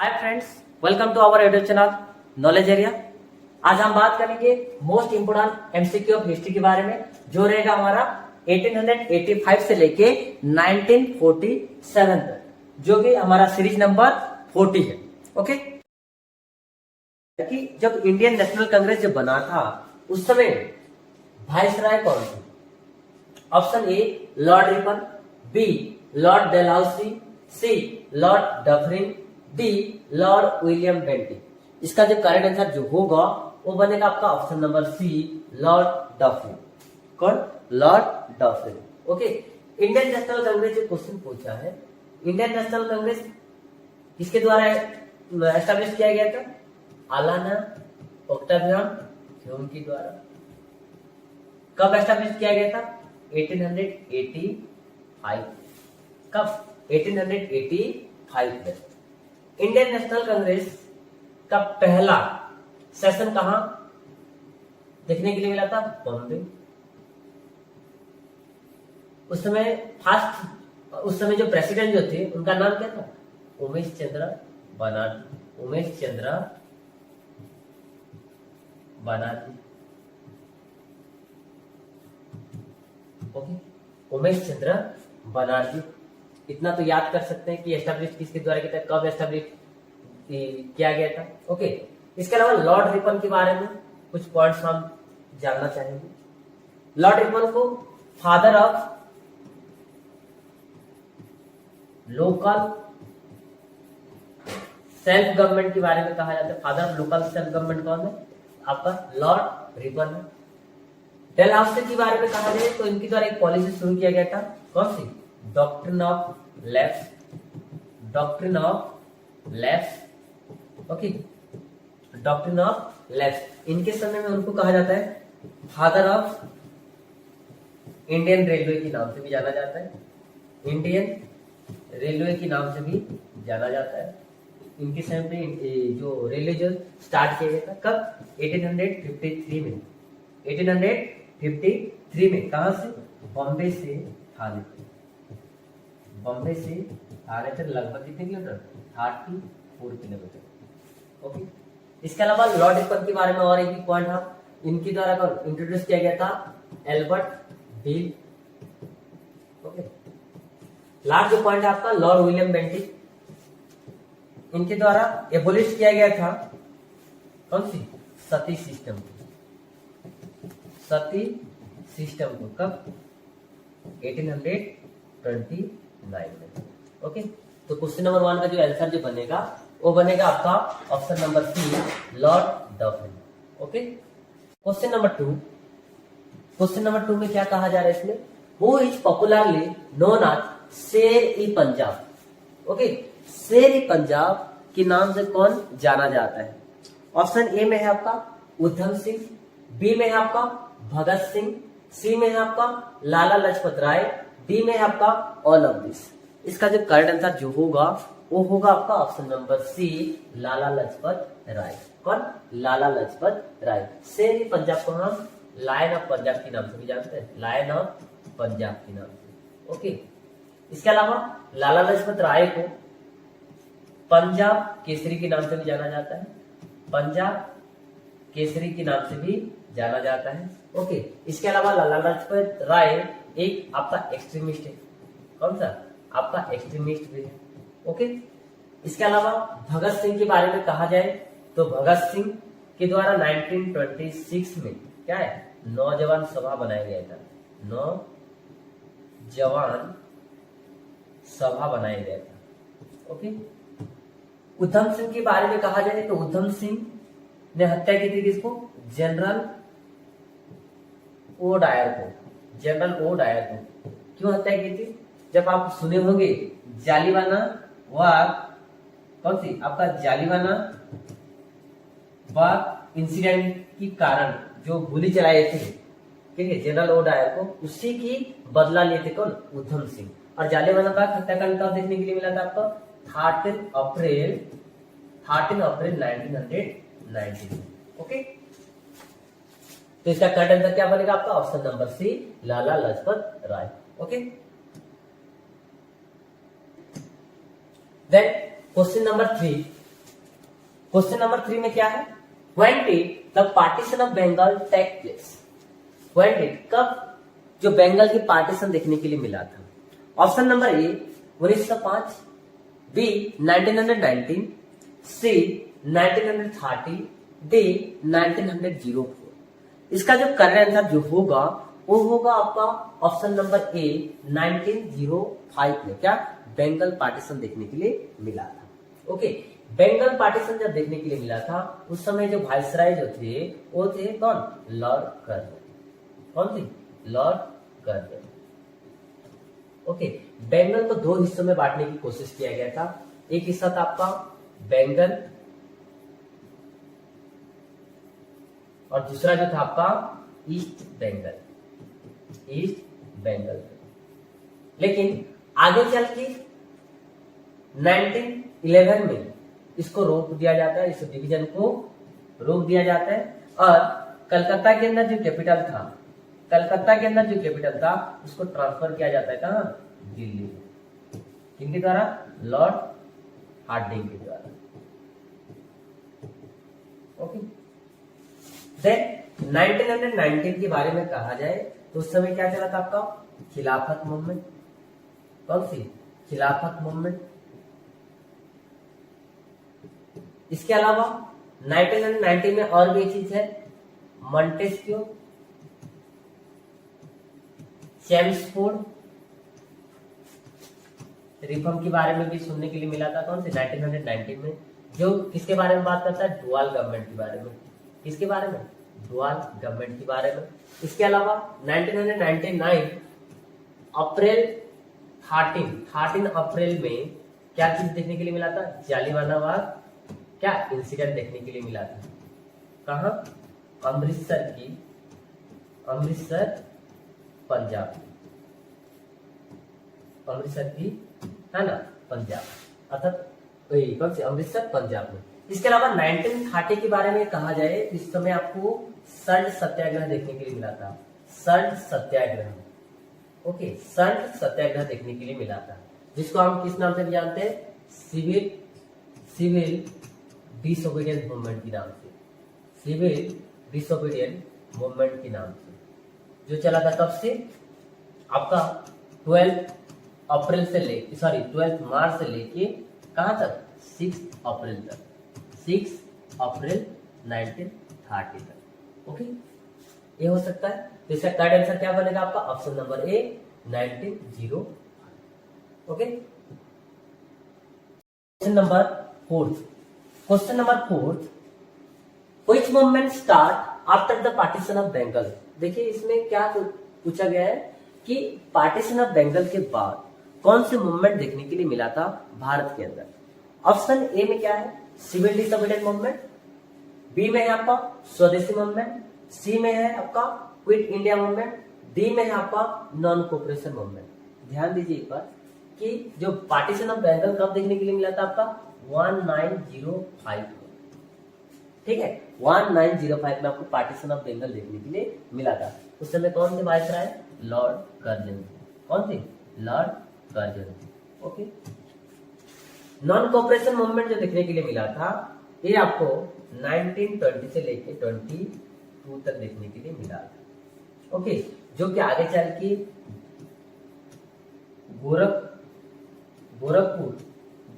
Hi friends, welcome to our YouTube channel knowledge area. आज हम बात करेंगे most important MCQ of history के बारे में, जो रहेगा हमारा 1885 से लेके 1947 तक, जो कि हमारा सीरीज नंबर 40 है। ओके, कि जब इंडियन नेशनल कांग्रेस जब बना था उस समय वाइसराय कौन थे? Option A lord Ripon, B lord Dalhousie, C lord Dufferin, D lord William Bentinck. इसका जो करेक्ट आंसर जो होगा वो बनेगा आपका option number C lord Dufferin. कौन? Lord Dufferin. Okay, Indian National Congress जो क्वेश्चन पूछा है, इंडियन नेशनल कांग्रेस किसके द्वारा एस्टेब्लिश किया गया था? अलाना ओक्टावियन ह्यूम के द्वारा। कब एस्टेब्लिश किया गया था? 1885। कब? 1885 में। इंडियन नेशनल कांग्रेस का पहला सेशन कहां देखने के लिए मिला था? बॉम्बे। उस समय जो प्रेसिडेंट जो थे उनका नाम क्या था? उमेश चंद्र बनर्जी। उमेश चंद्र बनर्जी। ओके, उमेश चंद्र बनर्जी। इतना तो याद कर सकते हैं कि एस्टेब्लिश किसके द्वारा किया था, कब एस्टेब्लिश किया गया था। ओके, इसके अलावा लॉर्ड रिपन के बारे में कुछ पॉइंट्स हम जानना चाहेंगे। लॉर्ड रिपन को father of local self government के बारे में कहा जाता है। Father of local self government कौन है? आपका लॉर्ड रिपन है। डेलहाउसी के बारे में कहा जाए तो इनके द्वारा एक पॉलिसी शुरू किया गया था। कौन सी? Doctrine of lapse. Doctrine of lapse. Okay, doctrine of lapse. इनके समय में उनको कहा जाता है फादर ऑफ इंडियन रेलवे के नाम से भी जाना जाता है। इंडियन रेलवे के नाम से भी जाना जाता है। इनके समय में जो रेलवे जो स्टार्ट किया गया था कब? 1853 में। 1853 में। कहां से? बॉम्बे से थाने तक। बॉम्बे से थाने तक लगभग कितने किलोमीटर? 34 किलोमीटर। ओके, इसके अलावा लॉर्ड रिपन के बारे में और एक पॉइंट हम इनके द्वारा इंट्रोड्यूस किया गया था, एल्बर्ट हिल। ओके, लास्ट जो पॉइंट है आपका लॉर्ड विलियम बेंटिक, इनके द्वारा एबोलिश किया गया था कौन सी? सती सिस्टम। सती सिस्टम को कब? 1829 में। ओके, तो क्वेश्चन नंबर 1 का जो आंसर जो बनेगा वो बनेगा आपका option number C lord Dufferin. Okay, question number 2। Question number 2 में क्या कहा जा रहा है इसमें? Who is popularly known as Sher e Punjab. Okay, शेर ई पंजाब के नाम से कौन जाना जाता है? ऑप्शन ए में है आपका उधम सिंह, बी में है आपका भगत सिंह, सी में है आपका लाला लाजपत राय, डी में है आपका ऑल ऑफ दिस। इसका जो करेक्ट आंसर जो होगा वो होगा आपका option number C Lala Lajpat राय। कौन? लाला लाजपत राय। शेर ई पंजाब को हम लायन ऑफ पंजाब के नाम से भी जानते हैं। लायन ऑफ पंजाब के नाम से। ओके, इसके अलावा लाला लाजपत राय को पंजाब केसरी के नाम से भी जाना जाता है। पंजाब केसरी के नाम से भी जाना जाता है। ओके, इसके अलावा लाला लाजपत राय एक आपका एक्सट्रीमिस्ट है। कौन सा? आपका एक्सट्रीमिस्ट भी है। ओके, इसके अलावा भगत सिंह के बारे में कहा जाए तो भगत सिंह के द्वारा 1926 में क्या है? नौजवान सभा बनाया गया था। नौजवान सभा बनाया गया था। ओके, उधम सिंह के बारे में कहा जाए तो उधम सिंह ने हत्या की थी किसको? जनरल ओ डायर को। जनरल ओ डायर को क्यों हत्या की थी? जब आप सुने होंगे जालियानवाला बाग, कौन सी? आपका जालियानवाला बाग इंसिडेंट के कारण जो गोली चलाए थे, ठीक है, जनरल ओ डायर को, उसी की बदला लिए थे कौन? उधम सिंह। और जालियानवाला बाग हत्याकांड कब देखने के लिए मिला था आपको? 13 अप्रैल 1919। ओके, तो इसका करेक्ट आंसर क्या बनेगा आपका? Option number C Lala Lajpat Rai. Okay, then question number 3 question number 3 में क्या है, when did the partition of Bengal take place, when did, कब जो बंगाल की पार्टीशन देखने के लिए मिला था। Option number A 1905, B 1919, C 1930, D 1904। इसका जो करेक्ट आंसर जो होगा वो होगा आपका ऑप्शन नंबर ए 1905 में क्या बंगाल पार्टीशन देखने के लिए मिला था। ओके, बंगाल पार्टीशन जब देखने के लिए मिला था उस समय जो वायसराय जो थे वो थे कौन, लॉर्ड कर्जन। कौन थे, लॉर्ड कर्जन। ओके, बंगाल को दो हिस्सों में बांटने की कोशिश किया गया था। एक हिस्सा था आपका बंगाल और दूसरा जो था आपका ईस्ट बंगाल, ईस्ट बंगाल। लेकिन आगे चल के 1911 में इसको रोक दिया जाता है, इस डिवीजन को रोक दिया जाता है और कलकत्ता के अंदर जो कैपिटल था, कलकत्ता के अंदर जो कैपिटल था उसको ट्रांसफर किया जाता है कहां, दिल्ली। किनके द्वारा, लॉर्ड हार्डिंग के द्वारा। ओके, देन 1919 के बारे में कहा जाए तो उस समय क्या चला था आपका, खिलाफत मूवमेंट। कौन सी, खिलाफत मूवमेंट। इसके अलावा 1919 में और भी एक चीज है, मॉन्टेस्क्यू, चेम्सफोर्ड रिफॉर्म के बारे में भी सुनने के लिए मिला था। कौन से, 1919 में, जो किसके बारे में बात करता है, डुअल गवर्नमेंट के बारे में। किसके बारे में, डुअल गवर्नमेंट के बारे में। इसके अलावा 1999 अप्रैल 13 अप्रैल में क्या चीज देखने के लिए मिला था, जालियानवाला बाग क्या इंसिडेंट देखने के लिए मिला था। कहा, अमृतसर की, अमृतसर पंजाब, अमृतसर की है ना पंजाब, अर्थात कौन से, अमृतसर पंजाब में। इसके अलावा 1930 के बारे में कहा जाए इस समय आपको सल्ट सत्याग्रह देखने के लिए मिला था, सल्ट सत्याग्रह। ओके, सल्ट सत्याग्रह देखने के लिए मिला था, जिसको हम किस नाम से भी जानते हैं, सिविल डिसोबीडियंस मूवमेंट के नाम से, सिविल डिसोबीडियंस मूवमेंट के नाम से, जो चला था कब से, आपका 12 अप्रैल से लेके 12 मार्च से लेके कहां तक, 6 अप्रैल तक, 6 अप्रैल 1930 तक। ओके, ये हो सकता है। तो इसका करेक्ट आंसर क्या बनेगा आपका, option number A 1905। Okay, question number 4, question number 4, which movement start after the partition of Bengal. देखिए इसमें क्या पूछा गया है कि पार्टीशन ऑफ बंगाल के बाद कौन से मूवमेंट देखने के लिए मिला था भारत के अंदर। ऑप्शन ए में क्या है, सिविल डिसोबीडियंस मूवमेंट, बी में है आपका स्वदेशी मूवमेंट, सी में है आपका क्विट इंडिया मूवमेंट, डी में है आपका नॉन कोऑपरेशन मूवमेंट। ध्यान दीजिए एक बार कि जो पार्टीशन ऑफ बंगाल कब देखने के लिए मिला था आपका, 1905 में। ठीक है, 1905 में आपको पार्टीशन ऑफ बंगाल देखने के लिए मिला था। उस समय कौन थे वायसराय, लॉर्ड कर्जन। कौन थे, Lord Curzon. Okay, non cooperation movement जो देखने के लिए मिला था ये आपको 1920 से लेके 22 तक देखने के लिए मिला था। ओके, जो कि आगे चल के गोरखपुर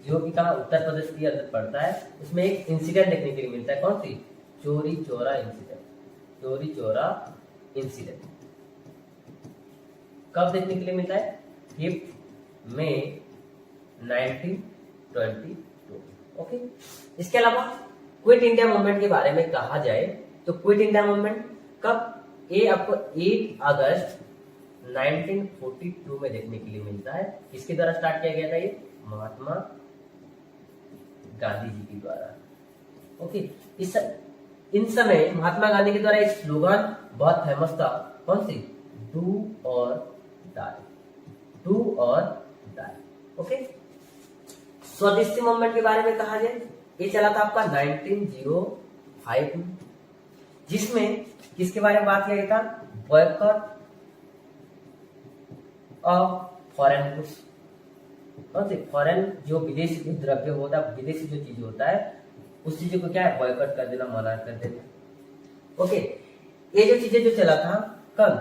जो कि कहा उत्तर प्रदेश के अंदर पड़ता है, उसमें एक इंसिडेंट देखने के लिए मिलता है। कौन सी, चोरी चोरा इंसिडेंट, चोरी चोरा इंसिडेंट। कब देखने के लिए मिलता है, 5 मई 1922। ओके, इसके अलावा क्विट इंडिया मूवमेंट के बारे में कहा जाए तो क्विट इंडिया मूवमेंट कब, ये आपको 8 अगस्त 1942 में देखने के लिए मिलता है। किसके द्वारा स्टार्ट किया गया था, ये महात्मा गांधी जी के द्वारा। ओके, इन समय महात्मा गांधी के द्वारा एक स्लोगन बहुत फेमस था। कौन सी, डू और डाई, डू और डाई। ओके, स्वदेशी मूवमेंट के बारे में कहा जाए, ये चला था आपका 1905 में, जिसमें किसके बारे में बात किया गया था, बॉयकॉट ऑफ फॉरेन गुड्स। कौन से, फॉरेन जो विदेशी द्रव्य होता है, विदेशी जो चीज होता है उस चीजों को क्या है, बॉयकॉट कर देना, मना कर देना। ओके, ये जो चीजें जो चला था कल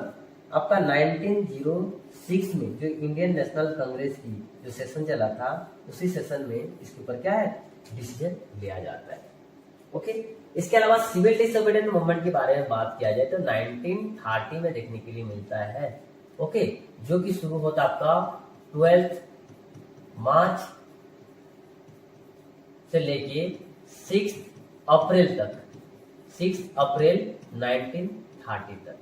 आपका 1906 में, जो इंडियन नेशनल कांग्रेस की जो सेशन चला था, उसी सेशन में इसके ऊपर क्या है, डिसीजन लिया जाता है। ओके, इसके अलावा सिविल डिसोबीडियंस मूवमेंट के बारे में बात किया जाए तो 1930 में देखने के लिए मिलता है। ओके, जो कि शुरू होता आपका 12 मार्च से लेके 6 अप्रैल तक, 6 अप्रैल 1930 तक।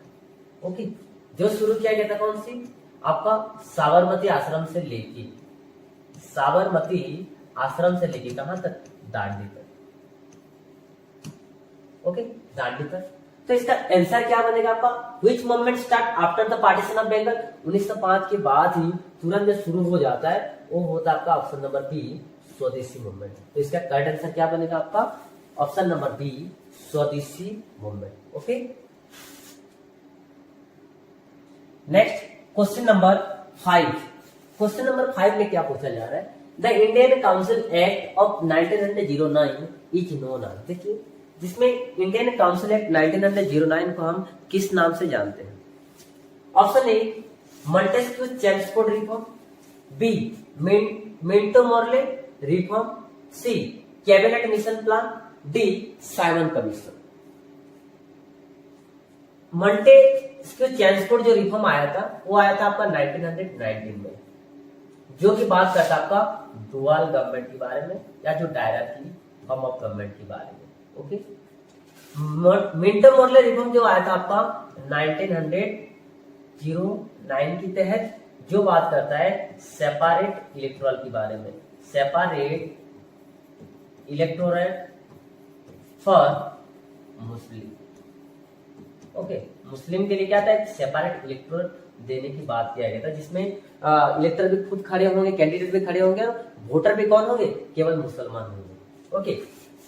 ओके, जो शुरू किया गया था कौन सी, आपका साबरमती आश्रम से लेके, साबरमती आश्रम से लेके कहां तक, दांडी तक। ओके, दांडी तक। तो इसका आंसर क्या बनेगा आपका, which movement start after the partition of Bengal, 1905 के बाद ही तुरंत जो शुरू हो जाता है वो होता है आपका option number B, Swadeshi movement. तो इसका करेक्ट आंसर क्या बनेगा आपका, option number B, Swadeshi movement. Okay, next question number 5। Question number 5 में क्या पूछा जा रहा है, the Indian council act of 1909 is known as, देखिए जिसमें इंडियन काउंसिल एक्ट 1909 को हम किस नाम से जानते हैं। Option A, Montesquieu Chelmsford reform, B Minto Morley reform, C cabinet mission plan, D Simon commission. Montesquieu Chelmsford जो रिफॉर्म आया था वो आया था आपका 1919 में, जो कि बात करता आपका डुअल गवर्नमेंट के बारे में, या जो डायरेक्टली फॉर्म ऑफ गवर्नमेंट के बारे में। ओके, मिंटो मोर्ले रिफॉर्म जो आया था आपका 1909 के तहत, जो बात करता है सेपरेट इलेक्टोरल के बारे में, separate electorate for Muslim. Okay, Muslim के लिए क्या था, सेपरेट इलेक्टोरेट देने की बात किया गया था, जिसमें इलेक्टर भी खुद खड़े होंगे, कैंडिडेट भी खड़े होंगे, वोटर भी कौन होंगे, केवल मुसलमान होंगे। ओके,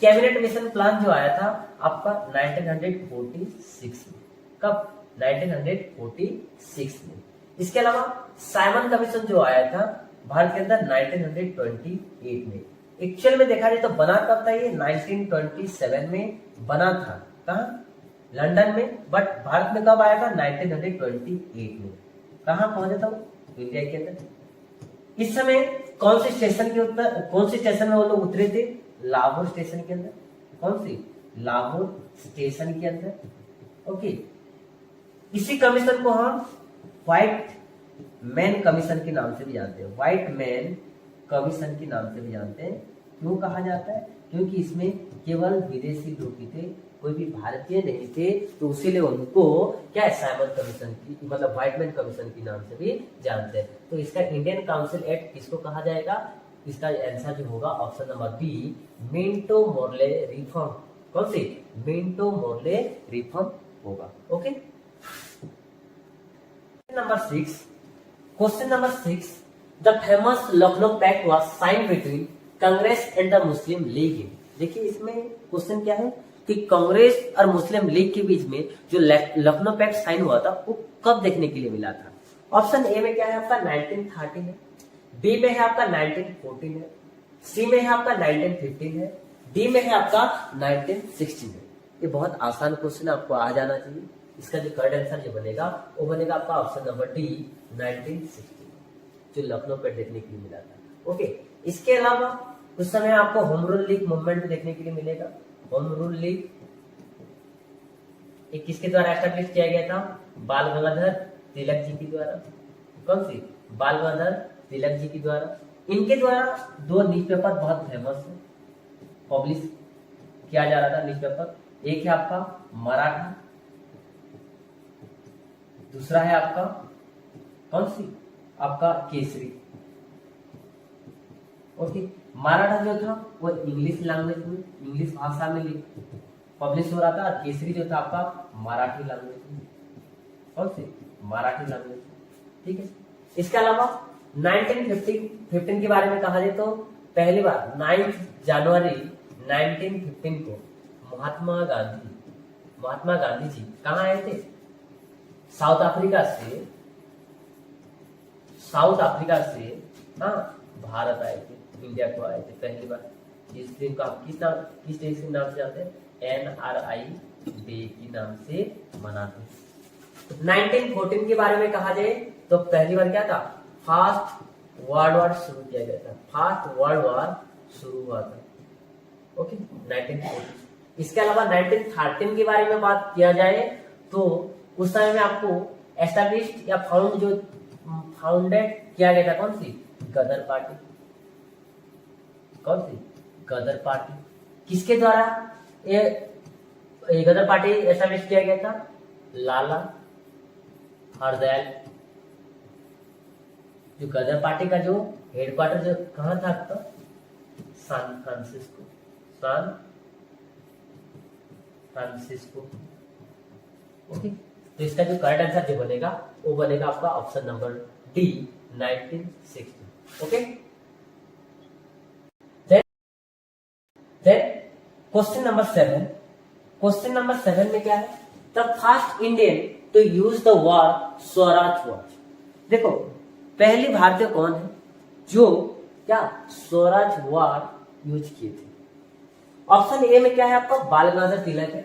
कैबिनेट मिशन प्लान जो आया था आपका 1946 में, कब, 1946 में। इसके अलावा साइमन कमीशन जो आया था भारत के अंदर 1928 में। एक्चुअल में देखा जाए तो बना कब था, ये 1927 में बना था, कहा, लंदन में, बट भारत में कब आया था, 1928 में। कहा पहुंचा था वो, इंडिया के अंदर। इस समय कौन से स्टेशन के उत्तर, कौन से स्टेशन में वो लोग उतरे थे, लाहौर स्टेशन के अंदर। कौन सी, लाहौर स्टेशन के अंदर। ओके, इसी कमीशन को हम व्हाइट मैन कमीशन के नाम से भी जानते हैं, व्हाइट मैन कमीशन के नाम से भी जानते हैं। क्यों कहा जाता है, क्योंकि इसमें केवल विदेशी लोग ही थे, कोई भी भारतीय नहीं थे, तो उसीलिए उनको क्या, साइमन कमीशन की, मतलब व्हाइट मैन कमीशन के नाम से भी जानते हैं। तो इसका इंडियन काउंसिल एक्ट किसको कहा जाएगा, इसका आंसर जो होगा option number B, Minto Morley reform. कौन सी, मिंटो मोर्ले रिफॉर्म होगा। Okay, number 6, question number 6, the famous Lucknow pact was signed between Congress and the Muslim League. देखिए इसमें क्वेश्चन क्या है कि कांग्रेस और मुस्लिम लीग के बीच में जो लखनऊ पैक्ट साइन हुआ था वो कब देखने के लिए मिला था। ऑप्शन ए में क्या है आपका 1913 है, बी में है आपका 1914 है, सी में है आपका 1915 है, डी में है आपका 1916 है। ये बहुत आसान क्वेश्चन आपको आ जाना चाहिए। इसका जो करेक्ट आंसर जो बनेगा वो बनेगा आपका ऑप्शन नंबर डी, 1916, जो लखनऊ पैक्ट देखने के लिए मिला था। ओके, इसके अलावा उस समय आपको होम रूल लीग मूवमेंट देखने के लिए मिलेगा। होम रूल लीग एक किसके द्वारा एस्टेब्लिश किया गया था, बाल गंगाधर तिलक जी के द्वारा। कौन सी, बाल गंगाधर तिलक जी के द्वारा। इनके द्वारा दो न्यूज़पेपर बहुत फेमस है, पब्लिश किया जा रहा था न्यूज़पेपर। एक है आपका मराठा, दूसरा है आपका कौन सी, आपका केसरी। ओके, मराठा जो था वो इंग्लिश लैंग्वेज में, इंग्लिश भाषा में पब्लिश हो रहा था, और केसरी जो था आपका मराठी लैंग्वेज में। कौन सी, मराठी लैंग्वेज। ठीक है, इसके अलावा 1915 के बारे में कहा जाए तो पहली बार 9 जनवरी 1915 को महात्मा गांधी जी कहाँ आए थे, साउथ अफ्रीका से हाँ भारत आए थे, इंडिया को आए थे पहली बार इस दिन को आप किस डे के नाम से जानते हैं? NRI डे के नाम से मनाते हैं। 1914 के बारे में कहा जाए तो पहली बार क्या था? फर्स्ट वर्ल्ड वॉर शुरू किया गया था। फर्स्ट वर्ल्ड वॉर शुरू हुआ था, ओके, 1914। इसके अलावा 1913 के बारे में बात किया जाए तो उस समय में आपको एस्टैब्लिश्ड या फाउंडेड किया गया था कौन सी? गदर पार्टी। कौन सी? गदर पार्टी। किसके द्वारा ये गदर पार्टी एस्टैब्लिश किया गया था? लाला हरदयाल। जो गदर पार्टी का जो हेडक्वार्टर जो कहाँ था आपका? San Francisco. ओके, तो इसका जो करेक्ट आंसर जो बनेगा वो बनेगा आपका option number D, 1960। Okay, then question number 7। Question number 7 में क्या है? The first Indian to use the word swaraj word. देखो, पहली भारतीय कौन है जो क्या स्वराज वर्ड यूज किए थे? ऑप्शन ए में क्या है आपका? बाल गंगाधर तिलक है।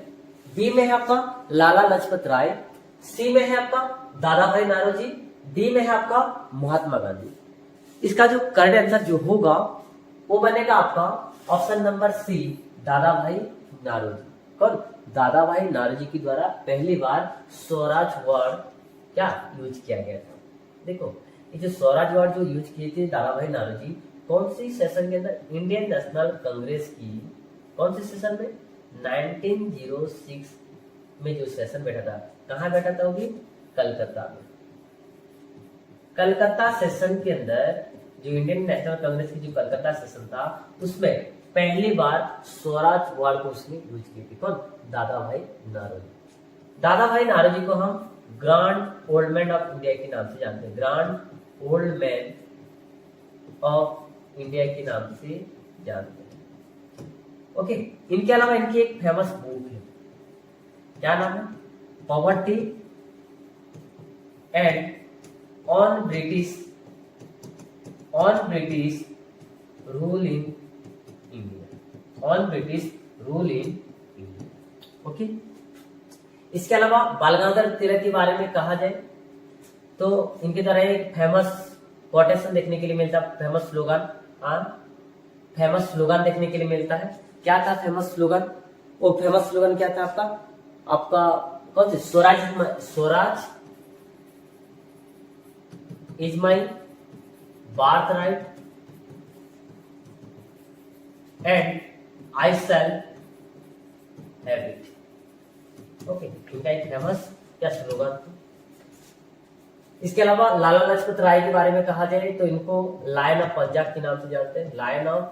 बी में है आपका लाला लाजपत राय। सी में है आपका दादा भाई नारोजी। डी में है आपका महात्मा गांधी। इसका जो करेक्ट आंसर जो होगा वो बनेगा आपका option number C, Dadabhai Naoroji. कौन? दादा भाई नारोजी के द्वारा पहली बार स्वराज वर्ड क्या यूज किया गया था। देखो, ये जो स्वराज वर्ड जो यूज किए थे दादा भाई नारोजी, कौन सी सेशन के अंदर? इंडियन नेशनल कांग्रेस की कौन सी सेशन में? 1906 में जो सेशन बैठा था। कहाँ बैठा था? वो भी कलकत्ता में। कलकत्ता सेशन के अंदर जो इंडियन नेशनल कांग्रेस की जो कलकत्ता सेशन था उसमें पहली बार स्वराज वर्ड को उसने यूज की थी। कौन? दादा भाई नारोजी। दादा भाई नारोजी को हम grand old man of India के नाम से जानते हैं। Grand old man of India के नाम से जानते हैं। ओके, इनके अलावा इनकी एक फेमस बुक है, क्या नाम है? Poverty and on British rule in India. On British rule in India. Okay, इसके अलावा बाल गंगाधर तिलक के बारे में कहा जाए तो इनके द्वारा एक फेमस कोटेशन देखने के लिए मिलता है, फेमस स्लोगन देखने के लिए मिलता है। क्या था फेमस स्लोगन? वो फेमस स्लोगन क्या था आपका कौन से? Swaraj is my birthright and I shall have it. Okay, इनका एक फेमस क्या स्लोगन था। इसके अलावा लाला लाजपत राय के बारे में कहा जाए तो इनको लायन ऑफ पंजाब के नाम से जानते हैं। लायन ऑफ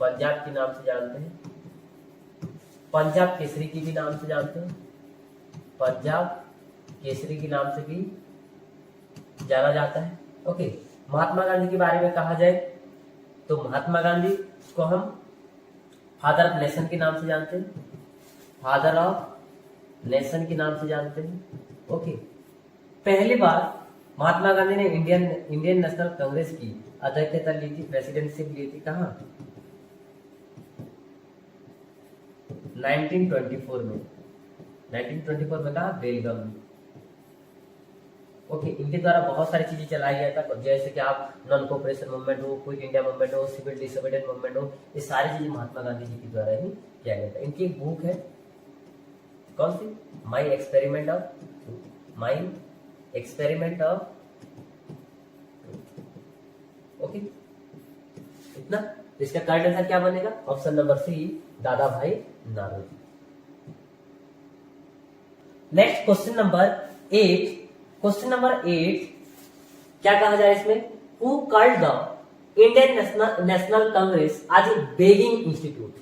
पंजाब के नाम से जानते हैं। पंजाब केसरी की भी नाम से जानते हैं। पंजाब केसरी के नाम से भी जाना जाता है। ओके, महात्मा गांधी के बारे में कहा जाए तो महात्मा गांधी को हम फादर ऑफ नेशन के नाम से जानते हैं। फादर ऑफ नेशन के नाम से जानते हैं। ओके, पहली बार महात्मा गांधी ने इंडियन नेशनल कांग्रेस की अध्यक्षता ली थी, प्रेसिडेंटशिप ली थी। कहाँ? 1924 में। 1924 में कहा? बेलगाम में। ओके, इनके द्वारा बहुत सारी चीजें चलाई गया था, जैसे कि आप नॉन कोऑपरेशन मूवमेंट हो, क्विट इंडिया मूवमेंट हो, सिविल डिसोबीडियंस मूवमेंट हो, ये सारी चीजें महात्मा गांधी जी के द्वारा ही किया गया था। इनकी एक बुक है, कौन सी? माई एक्सपेरिमेंट ऑफ ओके, इतना। तो इसका करेक्ट आंसर क्या बनेगा? Option number C, Dadabhai Naoroji. Next question number 8। Question number 8 क्या कहा जाए इसमें? Who called the Indian National Congress as a begging institute?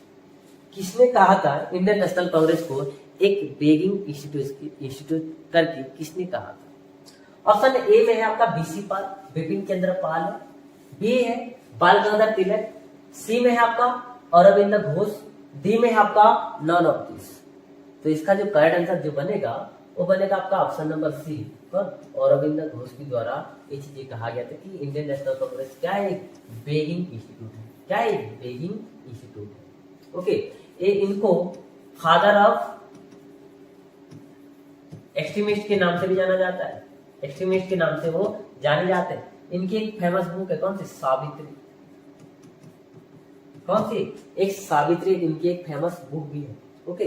किसने कहा था इंडियन नेशनल कांग्रेस को एक बेगिंग इंस्टीट्यूट करके किसने कहा था? ऑप्शन ए में है आपका बीसी पाल, बिपिन चंद्र पाल है। बी है बाल गंगाधर तिलक। सी में है आपका अरविंद घोष। डी में है आपका नॉन ऑफ दिस। तो इसका जो करेक्ट आंसर जो बनेगा वो बनेगा आपका option number C, Arvind Ghosh के द्वारा ये चीजें कहा गया था कि इंडियन नेशनल कांग्रेस क्या एक बेगिंग इंस्टीट्यूट है। क्या एक बेगिंग इंस्टीट्यूट है। ओके, ये इनको फादर ऑफ एक्सट्रीमिस्ट के नाम से भी जाना जाता है, एक्सट्रीमिस्ट के नाम से वो जाने जाते हैं। इनकी एक फेमस बुक है, कौन सी? सावित्री। कौन सी? एक सावित्री, इनकी एक फेमस बुक भी है। ओके,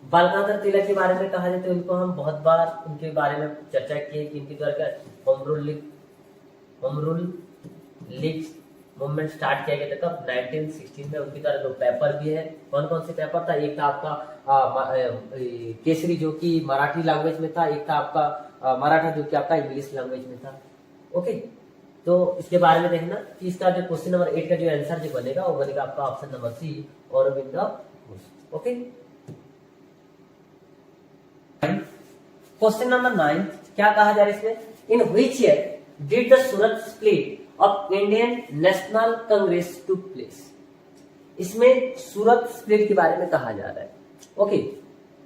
बाल गंगाधर तिलक के बारे में कहा जाए तो इनको हम बहुत बार उनके बारे में चर्चा की कि इनके द्वारा home rule league movement start किया गया था कब? 1916 में। उनके द्वारा दो पेपर भी है। कौन कौन से पेपर था? एक था आपका केसरी जो कि मराठी लैंग्वेज में था, एक था आपका मराठा जो कि आपका इंग्लिश लैंग्वेज में था। ओके, तो इसके बारे में देखना कि इसका जो क्वेश्चन नंबर 8 का जो आंसर जो बनेगा वो बनेगा आपका option number C, Aurobindo Ghosh. Okay, question number 9 क्या कहा जा रहा है इसमें? In which year did the Surat split of Indian National Congress took place? इसमें सूरत स्प्लिट के बारे में कहा जा रहा है। ओके,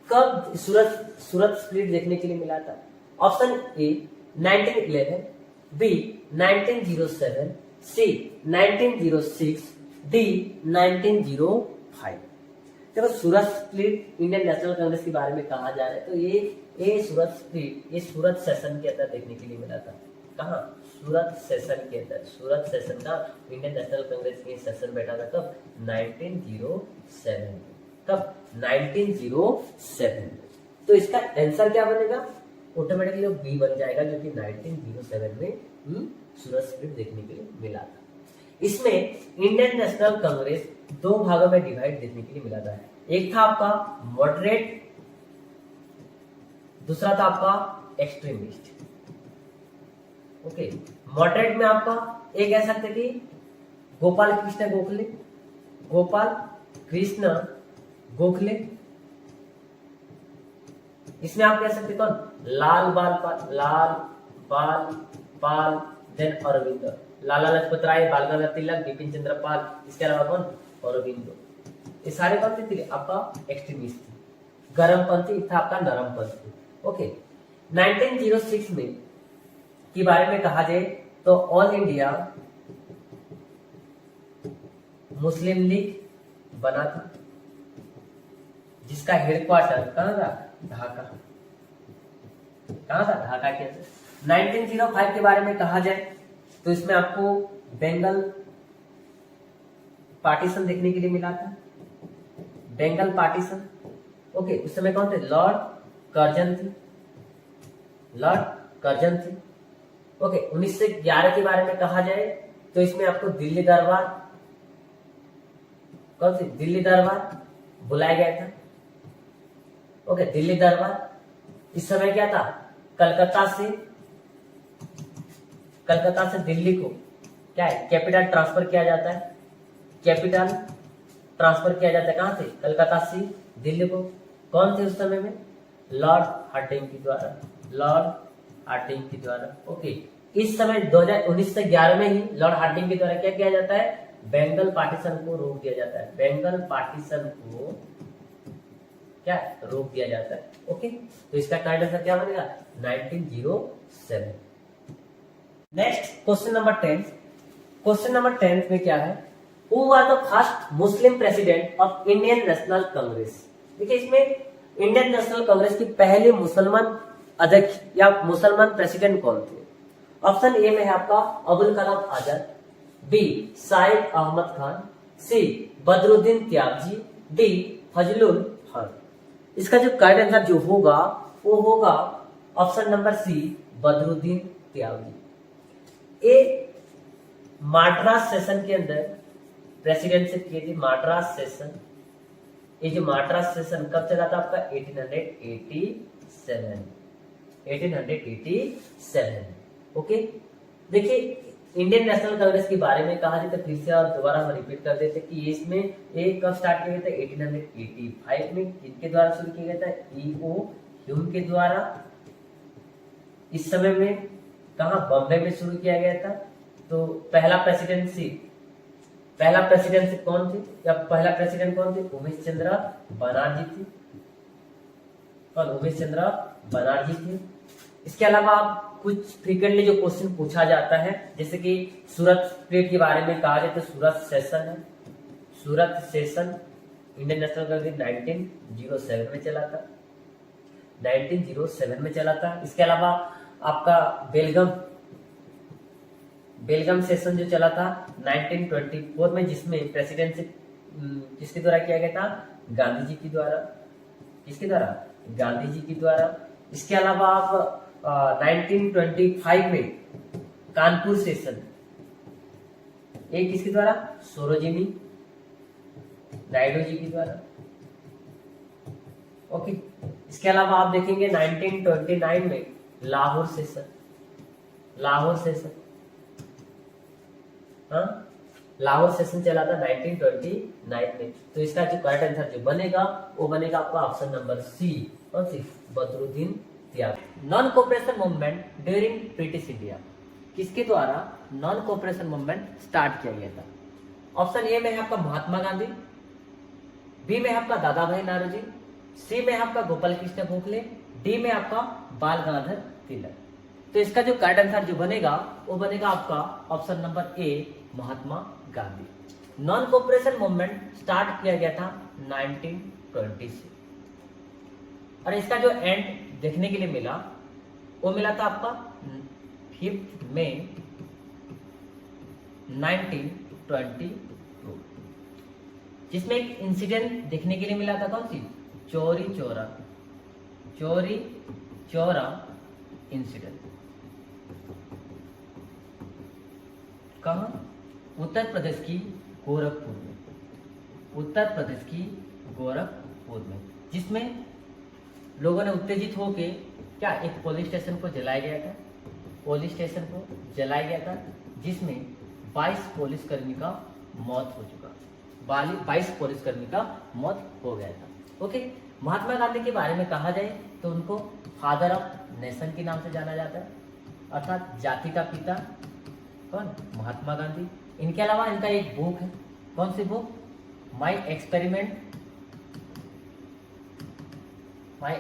कब सूरत स्प्लिट देखने के लिए मिला था? Option A 1911, B 1907, C 1906, D 1905। देखो, Surat split Indian National Congress के बारे में कहा जा रहा है तो ये सूरत स्प्लिट ये सूरत सेशन के अंदर देखने के लिए मिला था। कहाँ? सूरत सेशन के अंदर। सूरत सेशन का इंडियन नेशनल कांग्रेस के सेशन बैठा था कब? 1907। कब? 1907। तो इसका आंसर क्या बनेगा? ऑटोमेटिकली बी बन जाएगा, जो कि 1907 में सूरत स्प्लिट देखने के लिए मिला था। इसमें इंडियन नेशनल कांग्रेस दो भागों में डिवाइड देखने के लिए मिला था। एक था आपका मॉडरेट, दूसरा था आपका एक्सट्रीमिस्ट। ओके, मॉडरेट में आपका एक कह सकते कि गोपाल कृष्ण गोखले। इसमें आप कह सकते कौन? लाल बाल पाल, देन अरविंद, लाला लाजपत राय, बाल गंगाधर तिलक, बिपिन चंद्र पाल, इसके अलावा कौन? अरविंदो। ये सारे कौन थे? आपका एक्सट्रीमिस्ट थे। गरमपंथी था आपका नरमपंथी। ओके, 1906 में के बारे में कहा जाए तो ऑल इंडिया मुस्लिम लीग बना था, जिसका हेडक्वार्टर कहाँ था? ढाका। कहाँ था? ढाका के अंदर। 1905 के बारे में कहा जाए तो इसमें आपको बंगाल पार्टीशन देखने के लिए मिला था। बंगाल पार्टीशन। ओके, उस समय कौन थे? लॉर्ड कर्जन थे। ओके, 1911 के बारे में कहा जाए तो इसमें आपको दिल्ली दरबार, कौन सी? दिल्ली दरबार बुलाया गया था। ओके, दिल्ली दरबार इस समय क्या था? कलकत्ता से दिल्ली को क्या है? कैपिटल ट्रांसफर किया जाता है। कहां से? कलकत्ता से दिल्ली को। कौन थे उस समय में? लॉर्ड हार्डिंग के द्वारा। ओके, इस समय 1911 में ही लॉर्ड हार्डिंग के द्वारा क्या किया जाता है? बंगाल पार्टीशन को रोक दिया जाता है। बंगाल पार्टीशन को क्या रोक दिया जाता है। ओके, तो इसका करेक्ट आंसर क्या बनेगा? 1907। Next question number 10। Question number 10 में क्या है? Who was the first Muslim president of Indian National Congress? देखिए, इसमें इंडियन नेशनल कांग्रेस की पहले मुसलमान अध्यक्ष या मुसलमान प्रेसिडेंट कौन थे? ऑप्शन ए में है आपका अबुल कलाम आजाद, बी शाहिद अहमद खान, सी बदरुद्दीन त्यागजी, डी फजलुल खान। इसका जो करेक्ट आंसर जो होगा वो होगा ऑप्शन नंबर सी, बदरुद्दीन त्यागजी। ये माड्रास सेशन के अंदर प्रेसिडेंटशिप किए थे। माड्रास सेशन, ये जो माड्रास सेशन कब चला था आपका? 1887। ओके, देखिए इंडियन नेशनल कांग्रेस के बारे में कहा जाए तो फिर से और दोबारा हम रिपीट कर देते कि इसमें ये कब स्टार्ट किया गया था? 1885 में। किसके द्वारा शुरू किया गया था? ईओ ह्यूम के द्वारा। इस समय में कहा? बॉम्बे में शुरू किया गया था। तो पहला प्रेसिडेंट कौन थे या पहला प्रेसिडेंट कौन थे? उमेश चंद्र बनर्जी थे। और उमेश चंद्र बनर्जी थे। इसके अलावा कुछ फ्रीक्वेंटली जो क्वेश्चन पूछा जाता है, जैसे कि सूरत स्प्लिट के बारे में कहा जाए तो सूरत सेशन है। सूरत सेशन इंडियन नेशनल कांग्रेस 1907 में चला था, 1907 में चला था। इसके अलावा आपका बेलगम सेशन जो चला था 1924 में, जिसमें प्रेसिडेंटशिप किसके द्वारा किया गया था? गांधी जी के द्वारा। किसके द्वारा? गांधी जी के द्वारा। इसके अलावा आप 1925 में कानपुर सेशन, ये किसके द्वारा? सरोजिनी नायडू जी के द्वारा। ओके। इसके अलावा आप देखेंगे 1929 में लाहौर सेशन, हाँ, लाहौर सेशन चला था 1929 में। तो इसका जो करेक्ट आंसर जो बनेगा वो बनेगा आपका ऑप्शन नंबर सी, कौन सी? बदरुद्दीन त्यागी। Non cooperation movement during British India, किसके द्वारा नॉन कोऑपरेशन मूवमेंट स्टार्ट किया गया था? ऑप्शन ए में है आपका महात्मा गांधी, बी में आपका दादा भाई नारोजी, सी में आपका गोपाल कृष्ण गोखले, डी में आपका बाल गंगाधर तिलक। तो इसका जो करेक्ट आंसर जो बनेगा वो बनेगा आपका ऑप्शन नंबर ए, Mahatma Gandhi. Non cooperation movement start किया गया था 1920 से, और इसका जो एंड देखने के लिए मिला वो मिला था आपका 5 मई 1922, जिसमें एक इंसिडेंट देखने के लिए मिला था, कौन सी? चौरी चौरा इंसिडेंट। कहां? उत्तर प्रदेश की गोरखपुर में, जिसमें लोगों ने उत्तेजित होके क्या एक पुलिस स्टेशन को जलाया गया था, जिसमें 22 पुलिसकर्मी का मौत हो चुका, 22 पुलिसकर्मी का मौत हो गया था। ओके। महात्मा गांधी के बारे में कहा जाए तो उनको फादर ऑफ नेशन के नाम से जाना जाता है, अर्थात जाति का पिता। कौन? महात्मा गांधी। इनके अलावा इनका एक बुक है, कौन सी book? My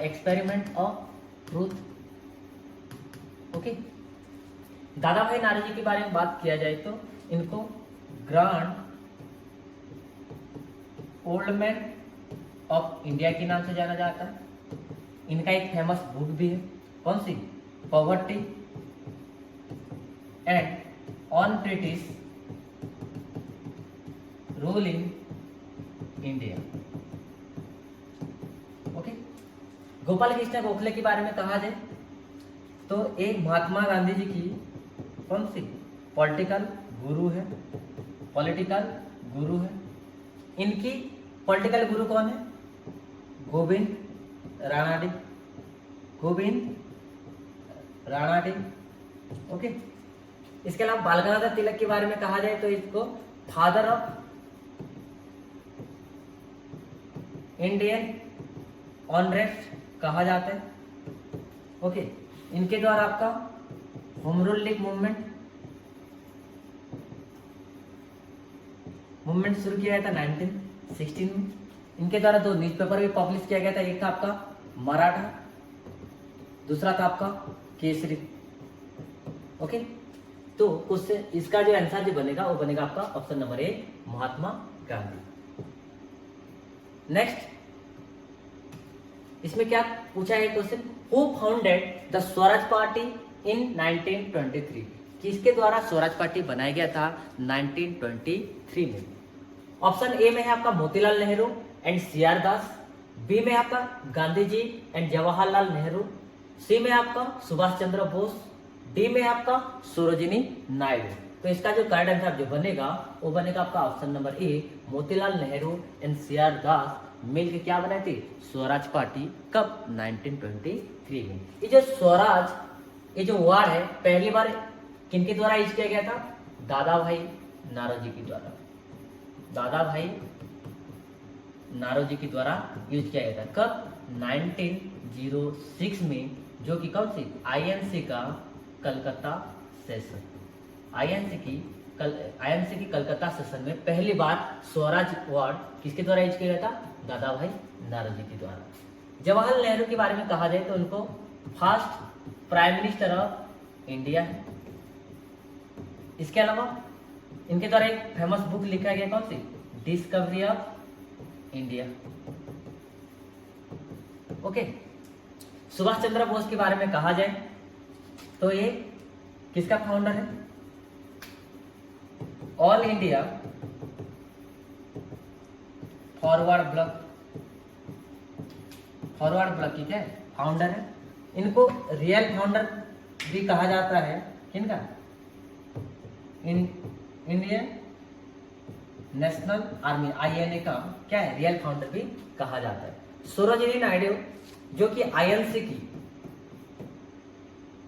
experiment of truth. Okay. Dadabhai Naoroji के बारे में बात किया जाए तो इनको grand old man of India के नाम से जाना जाता है। इनका एक फेमस बुक भी है, कौन सी? Poverty and on British rule in India. Okay. Gopal Krishna Gokhale के बारे में कहा जाए तो एक महात्मा गांधी जी की कौन सी? पॉलिटिकल गुरु है। इनकी पॉलिटिकल गुरु कौन है? गोविंद राणाडी। ओके। इसके अलावा बाल गंगाधर तिलक के बारे में कहा जाए तो इसको फादर ऑफ इंडियन ऑनरेस्ट कहा जाता है। ओके। इनके द्वारा आपका होम रूल लीग मूवमेंट शुरू किया गया था 1916 में। इनके द्वारा 2 न्यूज़पेपर भी पब्लिश किया गया था, एक था आपका मराठा, दूसरा था आपका केसरी। ओके। तो उससे इसका जो आंसर जो बनेगा वो बनेगा आपका ऑप्शन नंबर ए, महात्मा गांधी। नेक्स्ट, इसमें क्या पूछा है question? Who founded the Swaraj party इन 1923? किसके द्वारा स्वराज पार्टी बनाया गया था 1923 में? ऑप्शन ए में है आपका Motilal Nehru and CR. Das, B में आपका गांधी जी एंड जवाहरलाल नेहरू, सी में आपका सुभाष चंद्र बोस, डी में आपका सरोजिनी नायडू। तो इसका जो करेक्ट आंसर जो बनेगा वो बनेगा आपका option number A, Motilal Nehru and CR. Das मिलकर क्या बनाए थे? स्वराज पार्टी। कब? 1923 में। ये जो स्वराज, ये जो वर्ड है पहली बार किनके द्वारा यूज किया गया था? दादा भाई नारोजी के द्वारा। दादा भाई नारोजी के द्वारा यूज किया गया था। कब? 1906 में, जो कि कौन सी? आईएनसी का कलकत्ता सेशन। आईएनसी की कलकत्ता सेशन में पहली बार स्वराज वर्ड किसके द्वारा यूज किया गया था? दादा भाई नारोजी के द्वारा। जवाहरलाल नेहरू के बारे में कहा जाए तो उनको first prime minister of India है। इसके अलावा इनके द्वारा एक फेमस बुक लिखा गया, कौन सी? Discovery of India. Okay, Subhash Chandra Bose के बारे में कहा जाए तो ये किसका फाउंडर है? ऑल इंडिया फॉरवर्ड ब्लॉक की क्या फाउंडर है। इनको रियल फाउंडर भी कहा जाता है। किनका? इंडियन नेशनल आर्मी INA का क्या है? रियल फाउंडर भी कहा जाता है। सरोजिनी नायडू जो कि INC की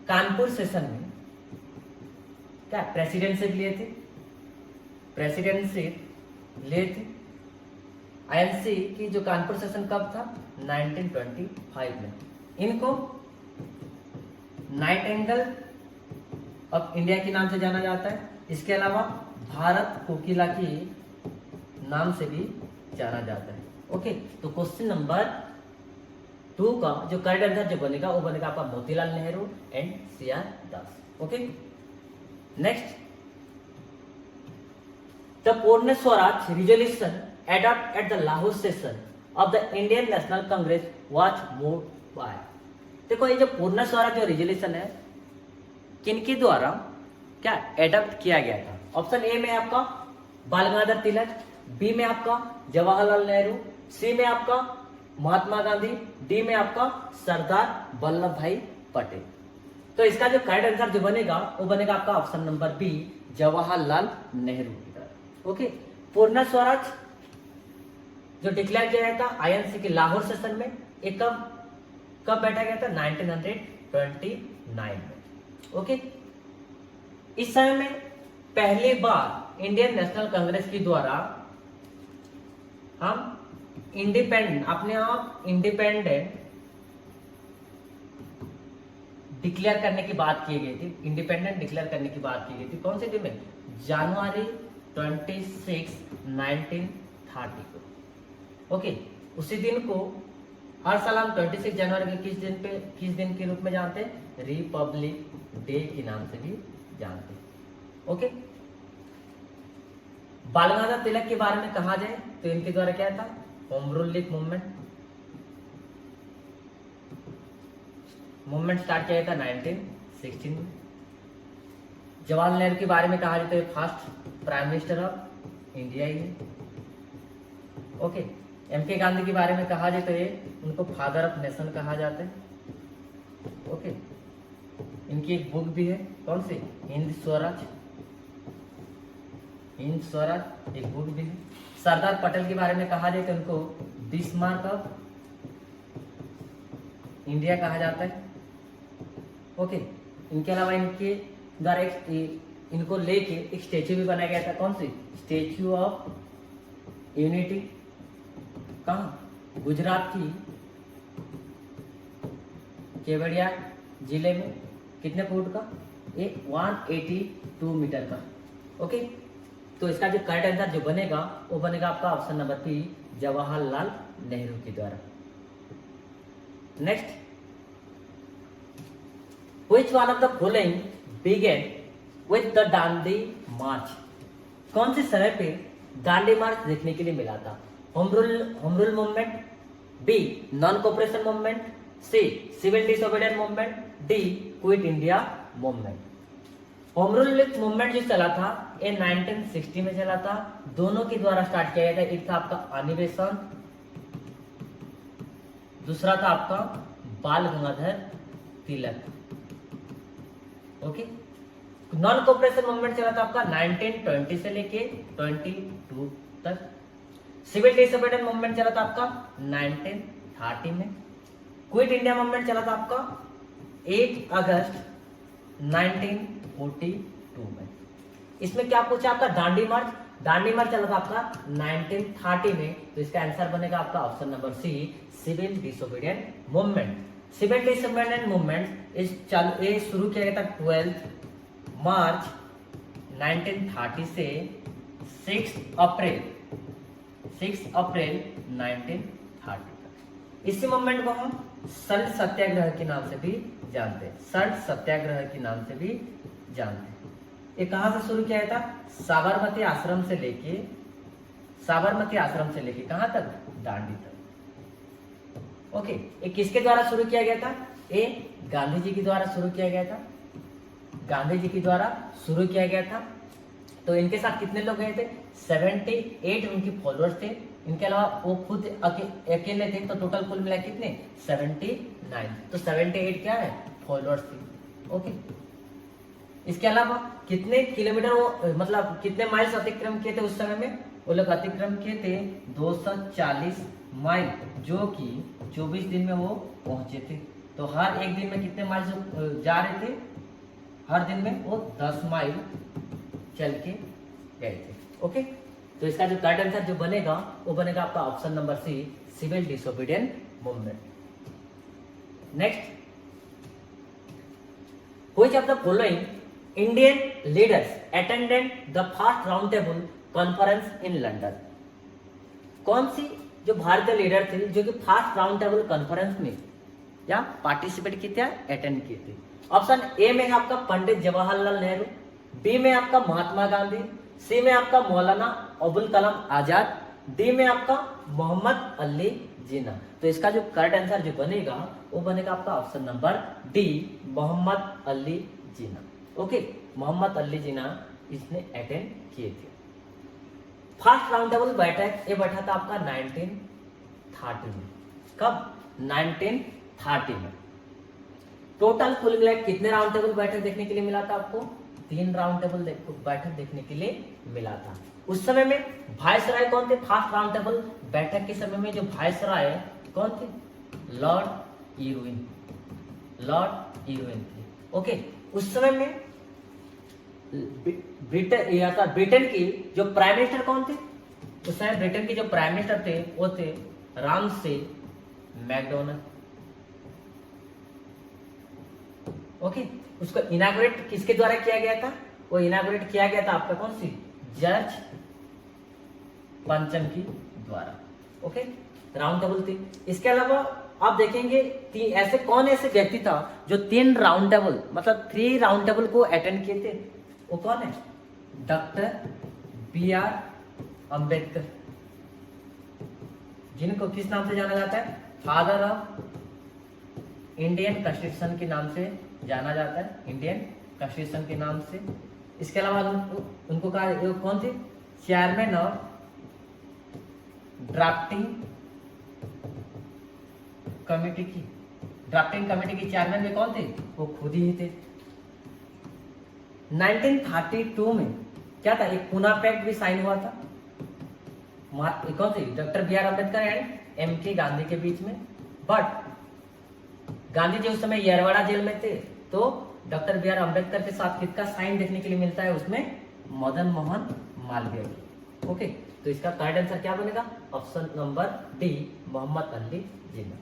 कानपुर सेशन में क्या प्रेसिडेंटशिप लिए थे? INC की जो कानपुर सेशन कब था? 1925 में। इनको नाइटिंगेल ऑफ इंडिया के नाम से जाना जाता है। इसके अलावा भारत कोकिला की नाम से भी जाना जाता है। ओके, तो क्वेश्चन नंबर 2 का जो करेक्ट आंसर जो बनेगा वो बनेगा आपका Motilal Nehru and CR Das. Okay, next, the Purna Swaraj resolution adopted at the Lahore session of the Indian National Congress was moved by। देखो ये जो पूर्ण स्वराज जो रिजोल्यूशन है किनके द्वारा क्या एडॉप्ट किया गया था? ऑप्शन ए में आपका बाल गंगाधर तिलक, बी में आपका जवाहरलाल नेहरू, सी में आपका महात्मा गांधी, डी में आपका सरदार वल्लभ भाई पटेल। तो इसका जो करेक्ट आंसर जो बनेगा वो बनेगा आपका option number B Jawaharlal Nehru की तरह। ओके, पूर्ण स्वराज जो डिक्लेयर किया गया था INC के लाहौर सेशन में, एक कब बैठा गया था? 1929 में। ओके, इस समय में पहली बार इंडियन नेशनल कांग्रेस के द्वारा हम इंडिपेंडेंट, अपने आप इंडिपेंडेंट डिक्लेयर करने की बात की गई थी। इंडिपेंडेंट डिक्लेयर करने की बात की गई थी कौन से दिन में? जनवरी 26, 1930 को। ओके, उसी दिन को हर साल हम 26 जनवरी के किस दिन के रूप में जानते हैं? रिपब्लिक डे के नाम से भी जानते हैं। ओके, बाल गंगाधर तिलक के बारे में कहा जाए तो इनके द्वारा क्या था? Home rule league movement start किया था 1916 में। जवाहरलाल नेहरू के बारे में कहा जाए तो first prime minister of India ही है। ओके, MK गांधी के बारे में कहा जाए तो ये उनको फादर ऑफ नेशन कहा जाता है। ओके, इनकी एक बुक भी है कौन सी? हिंद स्वराज एक बुक भी है। सरदार पटेल के बारे में कहा जाए तो उनको बिस्मार्क ऑफ इंडिया कहा जाता है। ओके, इनके अलावा इनके द्वारा इनको लेके एक स्टेच्यू भी बनाया गया था। कौन सी? Statue of unity. कहाँ? गुजरात की केवड़िया जिले में। कितने फुट का? ये 182 मीटर का। ओके, तो इसका जो करेक्ट आंसर जो बनेगा वो बनेगा आपका option number B Jawaharlal Nehru के द्वारा। Next, Which one of the following began with the Dandi march? कौन से समय पे दांडी मार्च देखने के लिए मिला था? Home rule movement, B non cooperation movement, C civil disobedience movement, D quit India movement. Home rule movement जो चला था ये 1960 में चला था। दोनों के द्वारा स्टार्ट किया गया था। एक था आपका अधिवेशन, दूसरा था आपका बाल Gangadhar Tilak. Okay, non cooperation movement चला था आपका 1920 से लेके 22 तक। सिविल डिसोबीडियंस मूवमेंट चला था आपका 1930 में। क्विट इंडिया मूवमेंट चला था आपका 8 अगस्त 1942 में। इसमें क्या पूछा आपका? दांडी मार्च चला था आपका 1930 में। तो इसका आंसर बनेगा आपका option number C civil disobedience movement. Civil disobedience movement ये शुरू किया गया था 12 मार्च 1930 से 6 अप्रैल 1930 तक। इसी मूवमेंट को हम सल्ट सत्याग्रह के नाम से भी जानते हैं। सल्ट सत्याग्रह के नाम से भी जानते हैं। ये कहां से शुरू किया था? साबरमती आश्रम से लेके कहां तक? दांडी तक। ओके, ये किसके द्वारा शुरू किया गया था? ये गांधी जी के द्वारा शुरू किया गया था, गांधी जी के द्वारा शुरू किया गया था। तो इनके साथ कितने लोग गए थे? 78 उनके फॉलोअर्स थे। इनके अलावा वो खुद अकेले थे, तो टोटल कुल मिला कितने? 79। तो 78 क्या है? फॉलोअर्स थे। ओके, इसके अलावा कितने किलोमीटर वो मतलब कितने माइल्स अतिक्रम किए थे उस समय में? वो लोग अतिक्रम किए थे 240 माइल, जो कि 24 दिन में वो पहुंचे थे। तो हर एक दिन में कितने माइल जा रहे थे? हर दिन में वो 10 माइल चल के गए थे। ओके, तो इसका जो करेक्ट आंसर जो बनेगा वो बनेगा आपका option number C, civil disobedient movement. Next, which of the following Indian leaders attended the first round table conference in London? कौन सी जो भारतीय लीडर थे जो कि फर्स्ट राउंड टेबल कॉन्फ्रेंस में या पार्टिसिपेट किए थे, अटेंड किए थे? ऑप्शन ए में है आपका पंडित जवाहरलाल नेहरू, बी में आपका महात्मा गांधी, सी में आपका मौलाना अबुल कलाम आजाद, डी में आपका मोहम्मद अली जिन्ना। तो इसका जो करेक्ट आंसर जो बनेगा वो बनेगा आपका option number D, Mohammad Ali Jinnah. Okay, Mohammad Ali Jinnah इसने अटेंड किए थे। फर्स्ट राउंड टेबल बैठक ये बैठा था आपका 1930 में। कब? 1930 में। टोटल कुल मिला कितने राउंड टेबल बैठक देखने के लिए मिला था आपको? 3 राउंड टेबल बैठक देखने के लिए मिला था। उस समय में वायसराय कौन थे? फर्स्ट राउंड टेबल बैठक के समय में जो वायसराय कौन थे? लॉर्ड इरविन, लॉर्ड इरविन थे। ओके, उस समय में ब्रिटेन की जो प्राइम मिनिस्टर कौन थे? उस समय ब्रिटेन के जो प्राइम मिनिस्टर थे वो थे रामसे मैकडोनल्ड। ओके, उसको इनाग्रेट किसके द्वारा किया गया था? वो इनाग्रेट किया गया था आपका कौन सी? जॉर्ज पंचम की द्वारा। ओके, राउंड टेबल थी। इसके अलावा आप देखेंगे ऐसे कौन ऐसे व्यक्ति था जो 3 राउंड टेबल मतलब 3 राउंड टेबल को अटेंड किए थे? वो कौन है? Doctor B.R. अंबेडकर, जिनको किस नाम से जाना जाता है? फादर ऑफ इंडियन कॉन्स्टिट्यूशन के नाम से जाना जाता है, इंडियन कॉन्स्टिट्यूशन के नाम से। इसके अलावा उनको कहा कौन थे? चेयरमैन ऑफ ड्राफ्टिंग कमेटी की, ड्राफ्टिंग कमेटी के चेयरमैन में कौन थे? वो खुद ही थे। 1932 में क्या था? एक पूना पैक्ट भी साइन हुआ था, कौन थे? Doctor B.R. Ambedkar and M.K. Gandhi के बीच में। बट गांधी जी उस समय येरवाड़ा जेल में थे, तो डॉक्टर B.R. अम्बेडकर के साथ किसका साइन देखने के लिए मिलता है उसमें? मदन मोहन मालवीय। ओके, तो इसका करेक्ट आंसर क्या बनेगा? Option number D, Mohammad Ali Jinnah.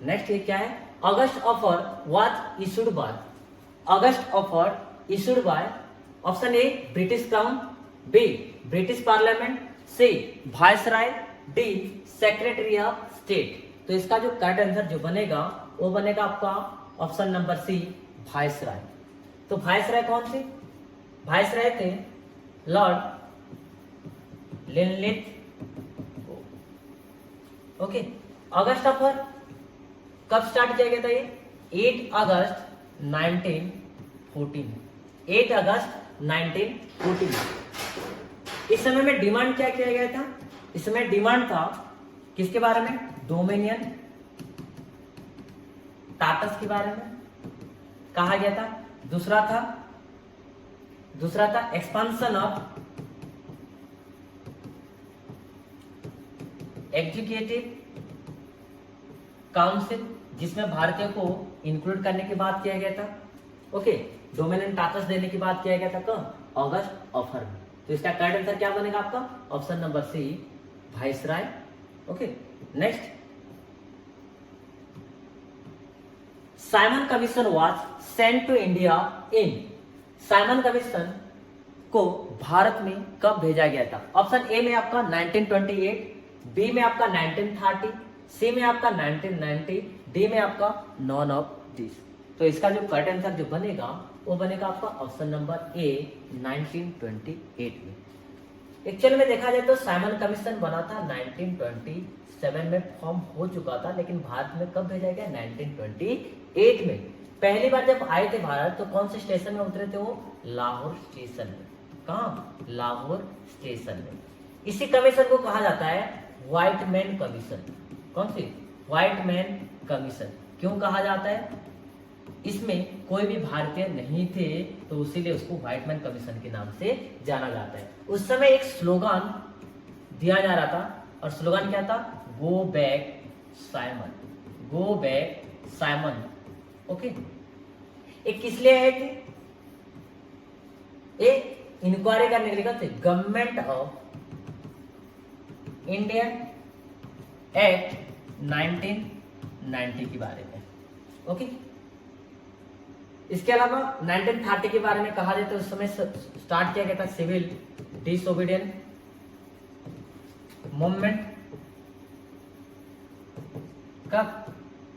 Next ये क्या है? August offer was issued by, August offer issued by option A British crown, B British parliament, C viceroy, D secretary of state. तो इसका जो करेक्ट आंसर जो बनेगा वो बनेगा आपका ऑप्शन नंबर सी, वायसराय। तो वायसराय कौन थे? वायसराय थे लॉर्ड लिनलिथ। ओके, अगस्त ऑफर कब स्टार्ट किया गया था? ये 8 अगस्त 1914, 8 अगस्त 1914। इस समय में डिमांड क्या किया गया था? इस समय डिमांड था किसके बारे में? डोमिनियन टाटस के बारे में कहा गया था। दूसरा था एक्सपांशन ऑफ एग्जीक्यूटिव काउंसिल, जिसमें भारतीयों को इंक्लूड करने की बात किया गया था। ओके, डोमिनियन टाटस देने की बात किया गया था कब? अगस्त ऑफर में। तो इसका करेक्ट आंसर क्या बनेगा आपका? Option number C, viceroy. Okay, next, Simon commission was sent to India in, Simon commission को भारत में कब भेजा गया था? ऑप्शन ए में आपका 1928, बी में आपका 1930, सी में आपका 1990, डी में आपका नॉन ऑफ दिस। तो इसका जो करेक्ट आंसर जो बनेगा वो बनेगा आपका ऑप्शन नंबर ए 1928 में। एक्चुअल में देखा जाए तो साइमन कमीशन बना था 1927 में, फॉर्म हो चुका था, लेकिन भारत में कब भेजा गया? 1928 में। पहली बार जब आए थे भारत तो कौन से स्टेशन में उतरे थे वो? लाहौर स्टेशन में। कहाँ? लाहौर स्टेशन में। इसी कमीशन को कहा जाता है व्हाइट मैन कमीशन। कौन सी? White man commission. क्यों कहा जाता है? इसमें कोई भी भारतीय नहीं थे तो इसीलिए उसको व्हाइट मैन कमीशन के नाम से जाना जाता है। उस समय एक स्लोगन दिया जा रहा था, और स्लोगन क्या था? Go back Simon, go back Simon. Okay, एक किस लिए है थे? एक इंक्वायरी करने के लिए थे, गवर्नमेंट ऑफ इंडियन एक्ट 1990 के बारे में। ओके, इसके अलावा 1930 के बारे में कहा जाए तो उस समय स्टार्ट किया गया था सिविल डिसोबीडियंट मूवमेंट। कब?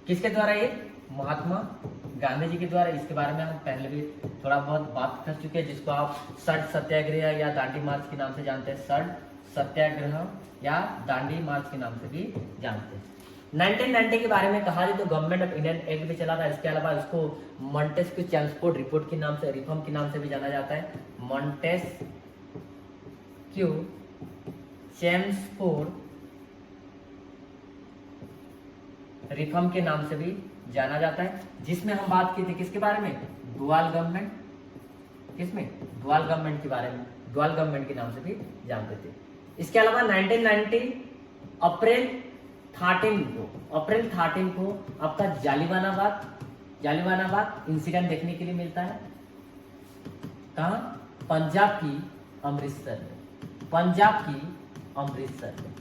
किसके द्वारा? ये महात्मा गांधी जी के द्वारा। इसके बारे में हम पहले भी थोड़ा बहुत बात कर चुके हैं, जिसको आप सड़ सत्याग्रह या दांडी मार्च के नाम से जानते हैं। सड़ सत्याग्रह या दांडी मार्च के नाम से भी जानते हैं। 1990 के बारे में कहा जाए तो गवर्नमेंट ऑफ इंडियन एक्ट भी चला था। इसके अलावा इसको मॉन्टेस्क्यू चेम्सफोर्ड रिपोर्ट के नाम से, रिफॉर्म के नाम से भी जाना जाता है। मॉन्टेस्क्यू चेम्सफोर्ड रिफॉर्म के नाम से भी जाना जाता है, जिसमें हम बात की थी किसके बारे में? Dual government. किसमें? डुअल गवर्नमेंट के बारे में, डुअल गवर्नमेंट के नाम से भी जानते थे। इसके अलावा 1990 अप्रैल 13 को आपका जालियानवाला इंसिडेंट देखने के लिए मिलता है। कहाँ? पंजाब की अमृतसर में, पंजाब की अमृतसर में।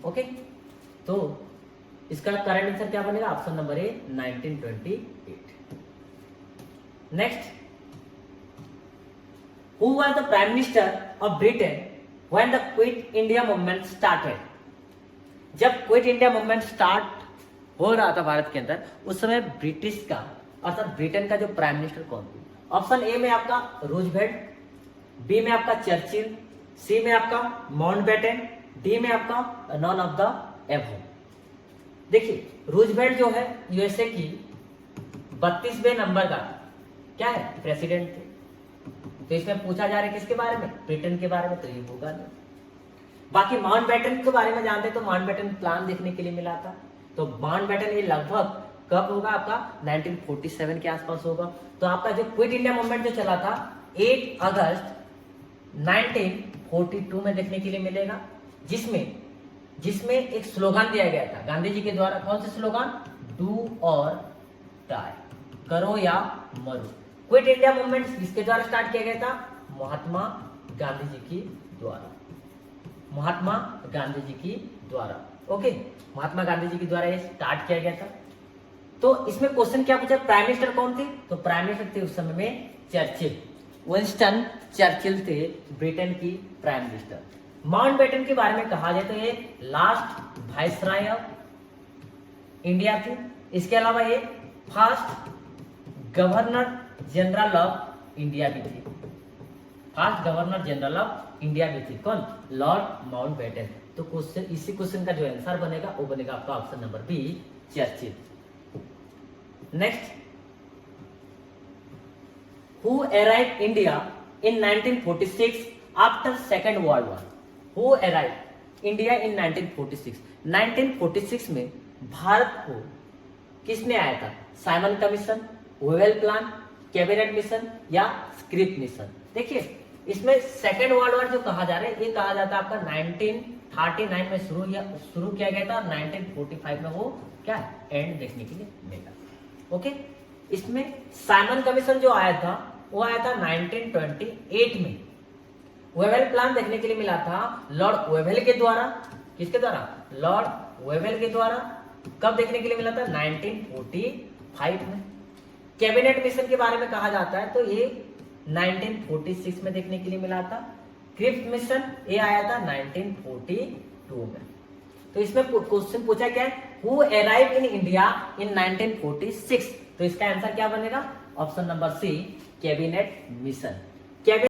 ओके, तो इसका करंट आंसर क्या बनेगा? Option number A 1928। Next, who was the prime minister of Britain when the quit India movement started? जब क्विट इंडिया मूवमेंट स्टार्ट हो रहा था भारत के अंदर, उस समय ब्रिटिश का अर्थात ब्रिटेन का जो प्राइम मिनिस्टर कौन थी? ऑप्शन ए में आपका रूजवेल्ट, बी में आपका चर्चिल, सी में आपका माउंटबेटन, डी में आपका नॉन ऑफ द एबव। देखिए, रूजवेल्ट जो है यूएसए की 32वें नंबर का क्या है? प्रेसिडेंट थे। तो इसमें पूछा जा रहा है किसके बारे में? ब्रिटेन के बारे में, तो ये होगा नहीं। बाकी माउंटबेटन के बारे में जानते तो माउंटबेटन प्लान देखने के लिए मिला था। तो माउंटबेटन ये लगभग कब होगा? आपका 1947 के आसपास होगा। तो आपका जो क्विट इंडिया मूवमेंट जो चला था 8 अगस्त 1942 में देखने के लिए मिलेगा, जिसमें एक स्लोगन दिया गया था गांधी जी के द्वारा। कौन सा स्लोगन? डू और डाई, करो या मरो। क्विट इंडिया मूवमेंट किसके द्वारा स्टार्ट किया गया था? महात्मा गांधी जी की द्वारा, महात्मा गांधी जी की द्वारा। ओके, महात्मा गांधी जी के द्वारा ये स्टार्ट किया गया था। तो इसमें क्वेश्चन क्या पूछा? प्राइम मिनिस्टर कौन थे? तो प्राइम मिनिस्टर थे उस समय में चर्चिल, विंस्टन चर्चिल थे ब्रिटेन की प्राइम मिनिस्टर। माउंटबेटन के बारे में कहा जाए तो ये लास्ट वाइसराय ऑफ इंडिया थे। इसके अलावा ये first governor general of India भी थे, first governor general of India भी थे। कौन? Lord Mountbatten. तो क्वेश्चन, इसी क्वेश्चन का जो आंसर बनेगा वो बनेगा आपका option number B, Churchill. Next, who arrived India in 1946 after second world war? Who arrived India in 1946? 1946 में भारत को किसने आया था? Simon commission, Wavell plan, cabinet mission या स्क्रिप्ट मिशन? देखिए, इसमें सेकेंड वर्ल्ड वॉर जो कहा जा रहा है ये कहा जाता है आपका 1939 में शुरू किया गया था, 1945 में वो क्या एंड देखने के लिए मिला। ओके, इसमें साइमन कमीशन जो आया था वो आया था 1928 में। वेवेल प्लान देखने के लिए मिला था लॉर्ड वेवेल के द्वारा। किसके द्वारा? लॉर्ड वेवेल के द्वारा। कब देखने के लिए मिला था? 1945 में। कैबिनेट मिशन के बारे में कहा जाता है तो ये 1946 में देखने के लिए मिला था। क्रिप्ट मिशन ये आया था 1942 में। तो इसमें क्वेश्चन पूछा क्या है? Who arrived in India in 1946? तो इसका आंसर क्या बनेगा? Option number C, cabinet mission. Cabinet